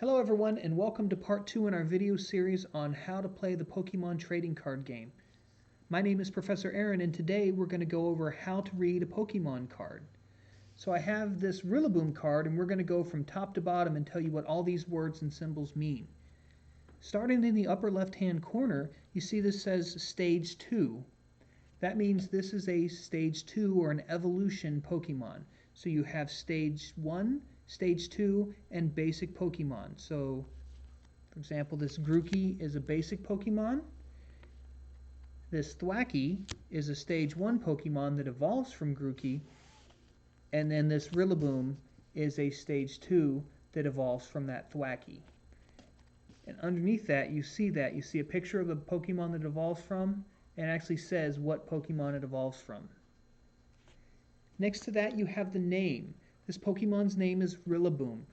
Hello everyone and welcome to part 2 in our video series on how to play the Pokemon trading card game. My name is Professor Ehrin and today we're going to go over how to read a Pokemon card. So I have this Rilla Boom card and we're going to go from top to bottom and tell you what all these words and symbols mean. Starting in the upper left hand corner, you see this says Stage 2. That means this is a Stage 2 or an evolution Pokemon. So you have Stage 1, Stage 2, and basic Pokemon. So, for example, this Grookey is a basic Pokemon. This Thwackey is a Stage 1 Pokemon that evolves from Grookey. And then this Rillaboom is a Stage 2 that evolves from that Thwackey. And underneath that, you see a picture of the Pokemon that it evolves from, and it actually says what Pokemon it evolves from. Next to that, you have the name. This Pokemon's name is Rilla Boom.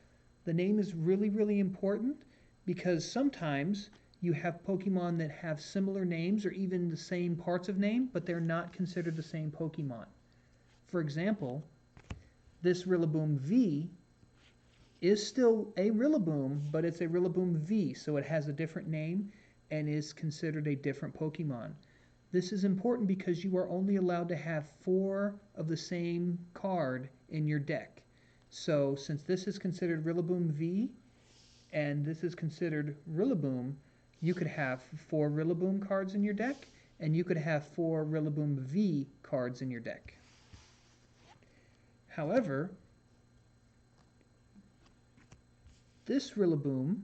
The name is really important because sometimes you have Pokemon that have similar names or even the same parts of name, but they're not considered the same Pokemon. For example, this Rilla Boom V is still a Rilla Boom, but it's a Rilla Boom V, so it has a different name and is considered a different Pokemon. This is important because you are only allowed to have 4 of the same card in your deck. So since this is considered Rilla Boom V and this is considered Rilla Boom, you could have 4 Rilla Boom cards in your deck and you could have 4 Rilla Boom V cards in your deck. However, this Rillaboom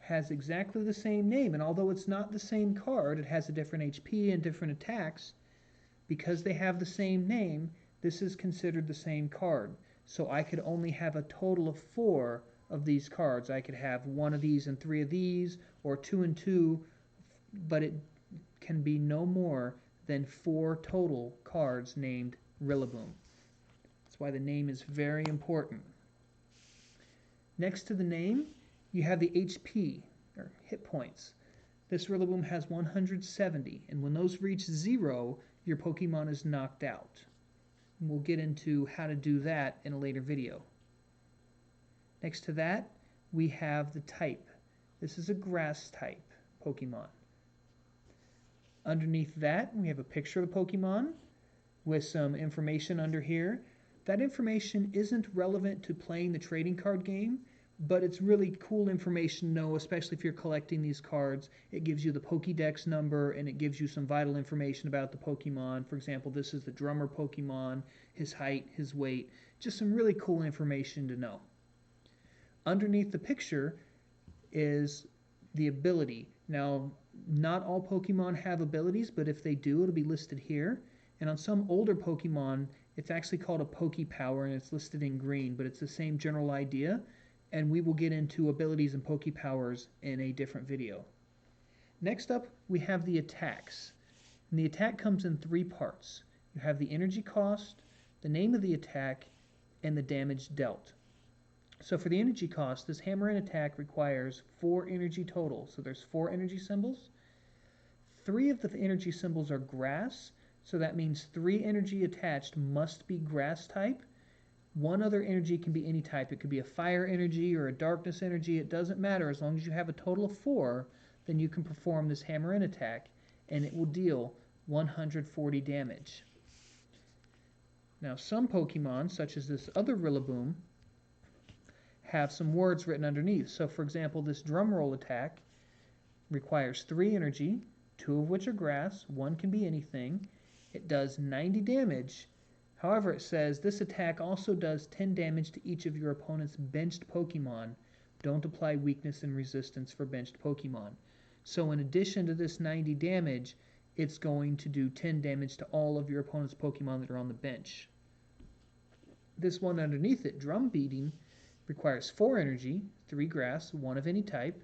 has exactly the same name, and although it's not the same card, it has a different HP and different attacks. Because they have the same name, this is considered the same card. So I could only have a total of 4 of these cards. I could have 1 of these and 3 of these, or 2 and 2, but it can be no more than 4 total cards named Rillaboom. That's why the name is very important. Next to the name, you have the HP, or hit points. This Rillaboom has 170, and when those reach 0, your Pokemon is knocked out. And we'll get into how to do that in a later video. Next to that, we have the type. This is a grass type Pokemon. Underneath that, we have a picture of the Pokemon with some information under here. That information isn't relevant to playing the trading card game, but it's really cool information to know, especially if you're collecting these cards. It gives you the Pokedex number, and it gives you some vital information about the Pokemon. For example, this is the drummer Pokemon, his height, his weight, just some really cool information to know. Underneath the picture is the ability. Now, not all Pokemon have abilities, but if they do, it'll be listed here. And on some older Pokemon, it's actually called a Pokepower, and it's listed in green, but it's the same general idea. And we will get into abilities and Pokepowers in a different video. Next up, we have the attacks. And the attack comes in 3 parts. You have the energy cost, the name of the attack, and the damage dealt. So for the energy cost, this hammer-in attack requires 4 energy total. So there's 4 energy symbols. 3 of the energy symbols are grass, so that means 3 energy attached must be grass type. 1 other energy can be any type. It could be a fire energy or a darkness energy. It doesn't matter. As long as you have a total of 4, then you can perform this hammer-in attack, and it will deal 140 damage. Now, some Pokemon, such as this other Rillaboom, have some words written underneath. So, for example, this drumroll attack requires 3 energy, 2 of which are grass. 1 can be anything. It does 90 damage. However, it says this attack also does 10 damage to each of your opponent's benched Pokemon. Don't apply weakness and resistance for benched Pokemon. So in addition to this 90 damage, it's going to do 10 damage to all of your opponent's Pokemon that are on the bench. This one underneath it, Drum Beating, requires 4 energy, 3 grass, 1 of any type,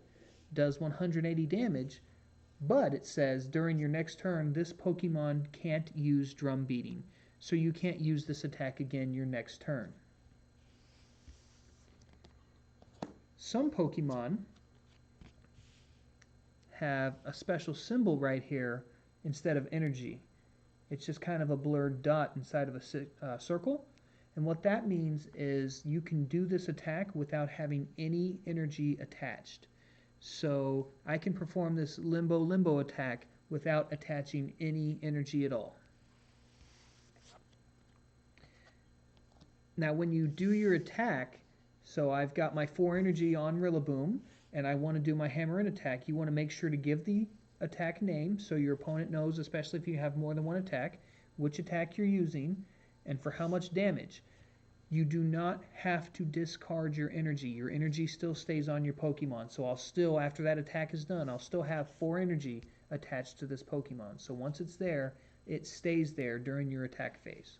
does 180 damage, but it says during your next turn, this Pokemon can't use Drum Beating. So you can't use this attack again your next turn. Some Pokemon have a special symbol right here instead of energy. It's just kind of a blurred dot inside of a circle. And what that means is you can do this attack without having any energy attached. So I can perform this limbo attack without attaching any energy at all. Now when you do your attack, so I've got my 4 energy on Rilla Boom, and I want to do my hammer in attack, you want to make sure to give the attack name so your opponent knows, especially if you have more than one attack, which attack you're using and for how much damage. You do not have to discard your energy. Your energy still stays on your Pokemon. So I'll still, after that attack is done, I'll still have 4 energy attached to this Pokemon. So once it's there, it stays there during your attack phase.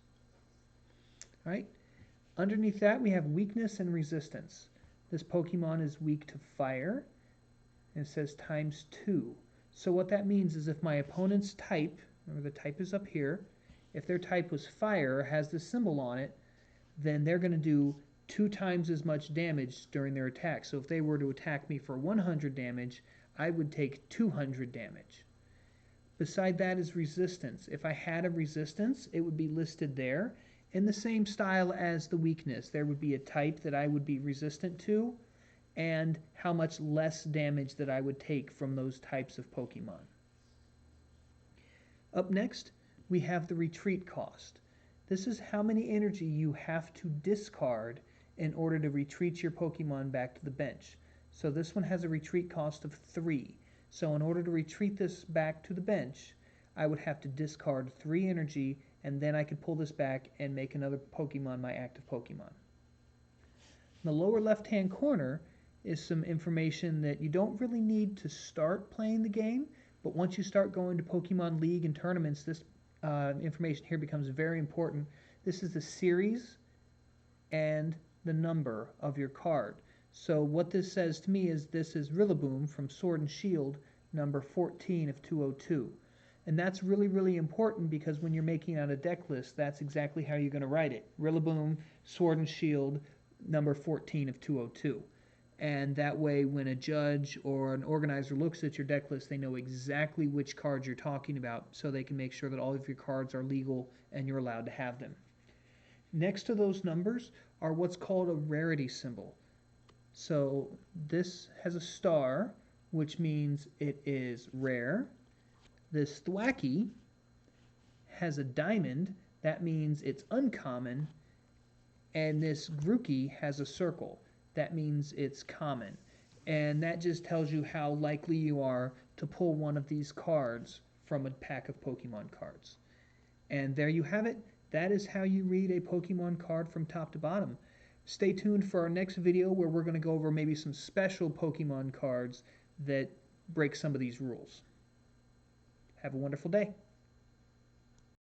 All right. Underneath that, we have weakness and resistance. This Pokemon is weak to fire, and it says ×2. So what that means is if my opponent's type, remember the type is up here, if their type was fire, has this symbol on it, then they're going to do 2 times as much damage during their attack. So if they were to attack me for 100 damage, I would take 200 damage. Beside that is resistance. If I had a resistance, it would be listed there in the same style as the weakness. There would be a type that I would be resistant to and how much less damage that I would take from those types of Pokemon. Up next, we have the retreat cost. This is how many energy you have to discard in order to retreat your Pokemon back to the bench. So this one has a retreat cost of 3. So in order to retreat this back to the bench, I would have to discard 3 energy, and then I could pull this back and make another Pokemon my active Pokemon. In the lower left-hand corner is some information that you don't really need to start playing the game, but once you start going to Pokemon League and tournaments, this information here becomes very important. This is the series and the number of your card. So what this says to me is this is Rilla Boom from Sword and Shield, number 14 of 202. And that's really, really important because when you're making out a deck list, that's exactly how you're going to write it. Rilla Boom, Sword and Shield, number 14 of 202. And that way, when a judge or an organizer looks at your deck list, they know exactly which cards you're talking about, so they can make sure that all of your cards are legal and you're allowed to have them. Next to those numbers are what's called a rarity symbol. So this has a star, which means it is rare. This Thwacky has a diamond, that means it's uncommon. And this Grookey has a circle, that means it's common. And that just tells you how likely you are to pull one of these cards from a pack of Pokemon cards. And there you have it. That is how you read a Pokemon card from top to bottom. Stay tuned for our next video where we're going to go over maybe some special Pokemon cards that break some of these rules. Have a wonderful day.